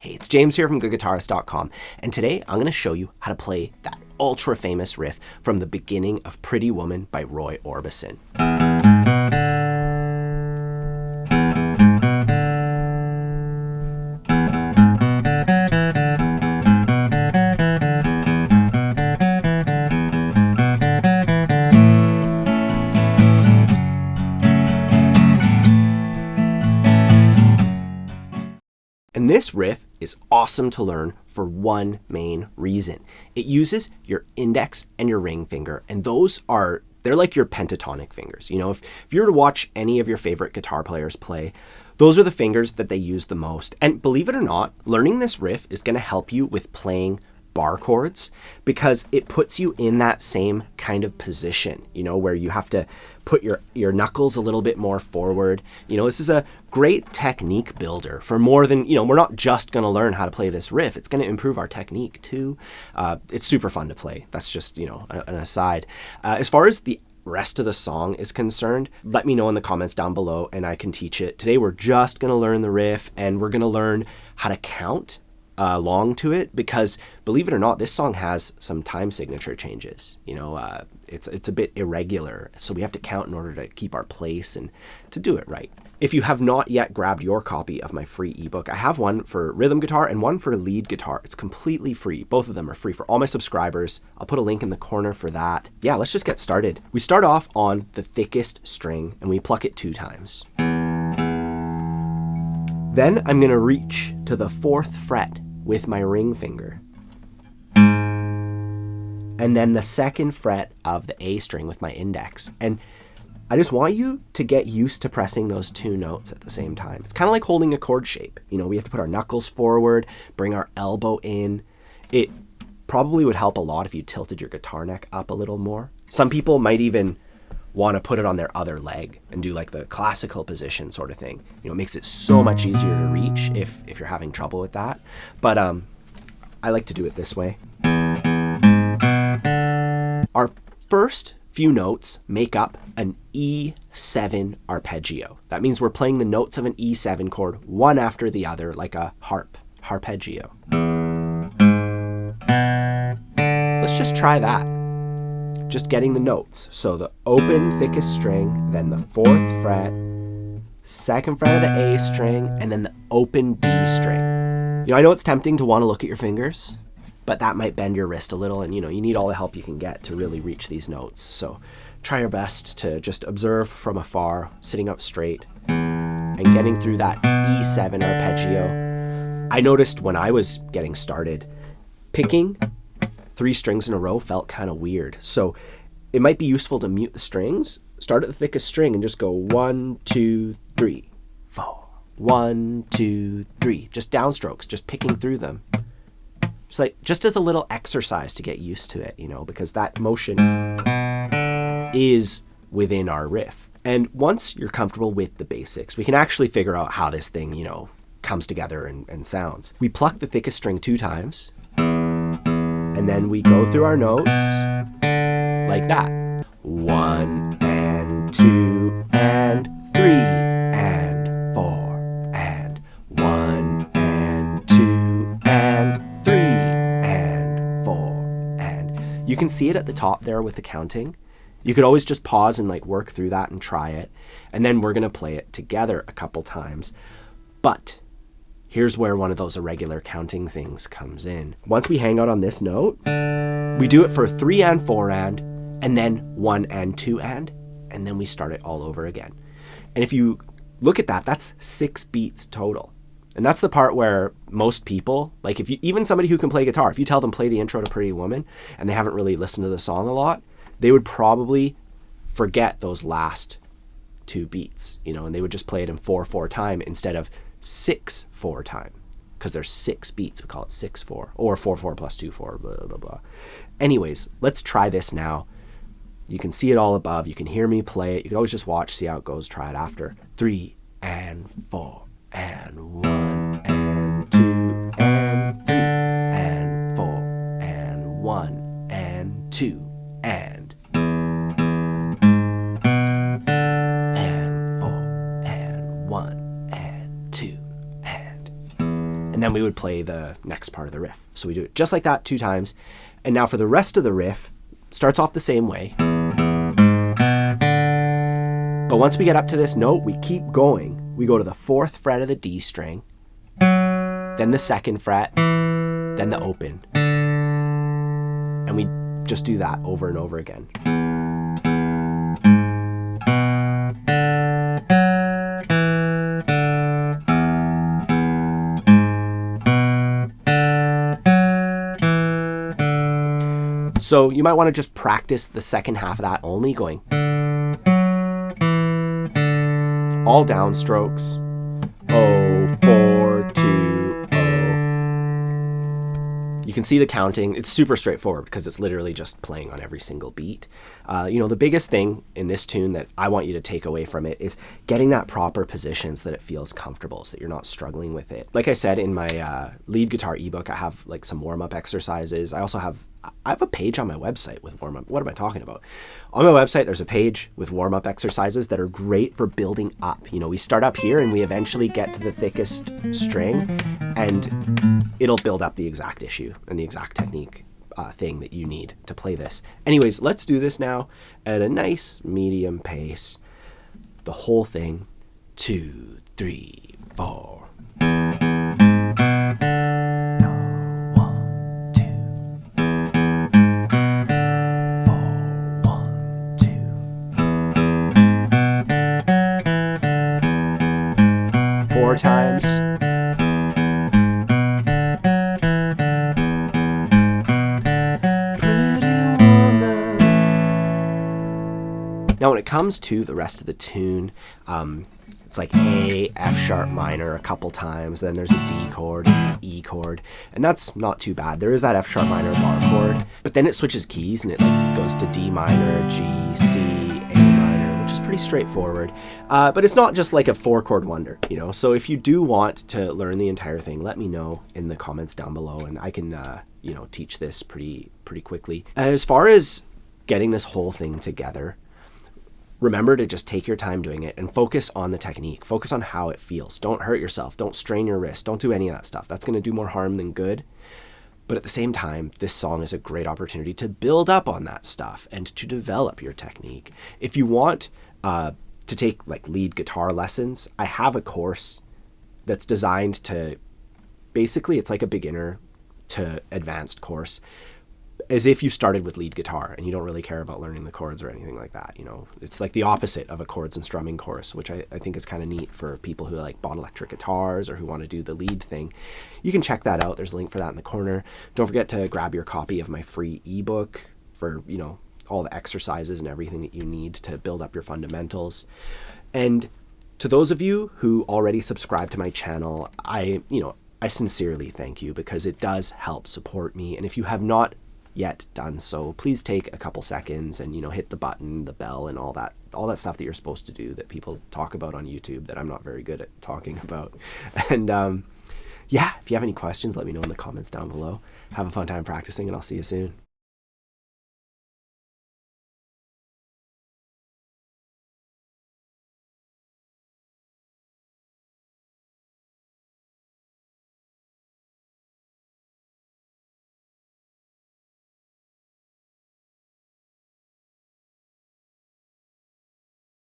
Hey, it's James here from GoodGuitarist.com, and today I'm going to show you how to play that ultra famous riff from the beginning of Pretty Woman by Roy Orbison. And this riff is awesome to learn for one main reason. It uses your index and your ring finger, and they're like your pentatonic fingers. You know, if you were to watch any of your favorite guitar players play, those are the fingers that they use the most. And believe it or not, learning this riff is going to help you with playing bar chords because it puts you in that same kind of position, you know, where you have to put your knuckles a little bit more forward. You know, this is a great technique builder for more than, you know, we're not just going to learn how to play this riff. It's going to improve our technique too. It's super fun to play. That's just, you know, an aside. As far as the rest of the song is concerned, let me know in the comments down below and I can teach it. Today we're just going to learn the riff and we're going to learn how to count along to it because, believe it or not, this song has some time signature changes. You know, it's a bit irregular, so we have to count in order to keep our place and to do it right. If you have not yet grabbed your copy of my free ebook, I have one for rhythm guitar and one for lead guitar. It's completely free. Both of them are free for all my subscribers. I'll put a link in the corner for that. Yeah, let's just get started. We start off on the thickest string and we pluck it 2 times. Then I'm going to reach to the 4th fret with my ring finger. And then the 2nd fret of the A string with my index. And I just want you to get used to pressing those 2 notes at the same time. It's kind of like holding a chord shape. You know, we have to put our knuckles forward, bring our elbow in. It probably would help a lot if you tilted your guitar neck up a little more. Some people might even want to put it on their other leg and do like the classical position sort of thing. You know, it makes it so much easier to reach if you're having trouble with that. But I like to do it this way. Our first few notes make up an E7 arpeggio. That means we're playing the notes of an E7 chord one after the other like a harpeggio. Let's just try that. Just getting the notes. So the open thickest string, then the 4th fret, 2nd fret of the A string, and then the open D string. You know, I know it's tempting to want to look at your fingers, but that might bend your wrist a little, and you know, you need all the help you can get to really reach these notes. So try your best to just observe from afar, sitting up straight, and getting through that E7 arpeggio. I noticed when I was getting started, picking 3 strings in a row felt kind of weird. So it might be useful to mute the strings, start at the thickest string and just go 1, 2, 3, 4, 1, 2, 3. Just downstrokes, just picking through them. Just as a little exercise to get used to it, you know, because that motion is within our riff. And once you're comfortable with the basics, we can actually figure out how this thing, you know, comes together and sounds. We pluck the thickest string 2 times. And then we go through our notes like that. 1 and 2 and 3 and 4 and 1 and 2 and 3 and 4 and you can see it at the top there with the counting. You could always just pause and like work through that and try it. And then we're going to play it together a couple times. But here's where one of those irregular counting things comes in. Once we hang out on this note, we do it for 3 and 4 and then 1 and 2 and then we start it all over again. And if you look at that, that's 6 beats total. And that's the part where most people, like if you, even somebody who can play guitar, if you tell them play the intro to Pretty Woman and they haven't really listened to the song a lot, they would probably forget those last 2 beats, you know, and they would just play it in 4/4 time instead of 6/4 time, because there's 6 beats. We call it 6/4 or 4/4 plus 2/4, blah, blah, blah. Anyways, let's try this now. You can see it all above. You can hear me play it. You can always just watch, see how it goes, try it after. 3 and 4 and 1 and 2 and 3 and 4 and 1 and 2 and 4 and 1 and 2 and And then we would play the next part of the riff. So we do it just like that 2 times. And now for the rest of the riff, starts off the same way. But once we get up to this note, we keep going. We go to the 4th fret of the D string, then the 2nd fret, then the open. And we just do that over and over again. So you might want to just practice the second half of that only, going all downstrokes, 0, 4, 2, 0. You can see the counting. It's super straightforward because it's literally just playing on every single beat. The biggest thing in this tune that I want you to take away from it is getting that proper position so that it feels comfortable, so that you're not struggling with it. Like I said in my lead guitar ebook, I have like some warm-up exercises. I also have a page on my website with warm-up. What am I talking about? On my website, there's a page with warm-up exercises that are great for building up. We start up here and we eventually get to the thickest string, and it'll build up the exact issue and the exact technique thing that you need to play this. Anyways, let's do this now at a nice medium pace. The whole thing. 2, 3, 4. Times. Now when it comes to the rest of the tune, it's like A, F sharp minor a couple times, then there's a D chord, and an E chord, and that's not too bad. There is that F sharp minor bar chord, but then it switches keys and it goes to D minor, G, C, A minor, which is pretty straightforward. But it's not just like a 4-chord wonder, So if you do want to learn the entire thing, let me know in the comments down below, and I can, teach this pretty quickly. As far as getting this whole thing together, remember to just take your time doing it and focus on the technique. Focus on how it feels. Don't hurt yourself. Don't strain your wrist. Don't do any of that stuff. That's going to do more harm than good. But at the same time, this song is a great opportunity to build up on that stuff and to develop your technique. If you want to take like lead guitar lessons, I have a course that's designed to, basically it's like a beginner to advanced course, as if you started with lead guitar and you don't really care about learning the chords or anything like that. It's like the opposite of a chords and strumming course, which I think is kind of neat for people who like bought electric guitars or who want to do the lead thing. You can check that out. There's a link for that in the corner. Don't forget to grab your copy of my free ebook for, all the exercises and everything that you need to build up your fundamentals. And to those of you who already subscribe to my channel, I sincerely thank you, because it does help support me. And if you have not yet done so, please take a couple seconds and hit the button, the bell, and all that stuff that you're supposed to do that people talk about on YouTube that I'm not very good at talking about. And if you have any questions, let me know in the comments down below. Have a fun time practicing, and I'll see you soon.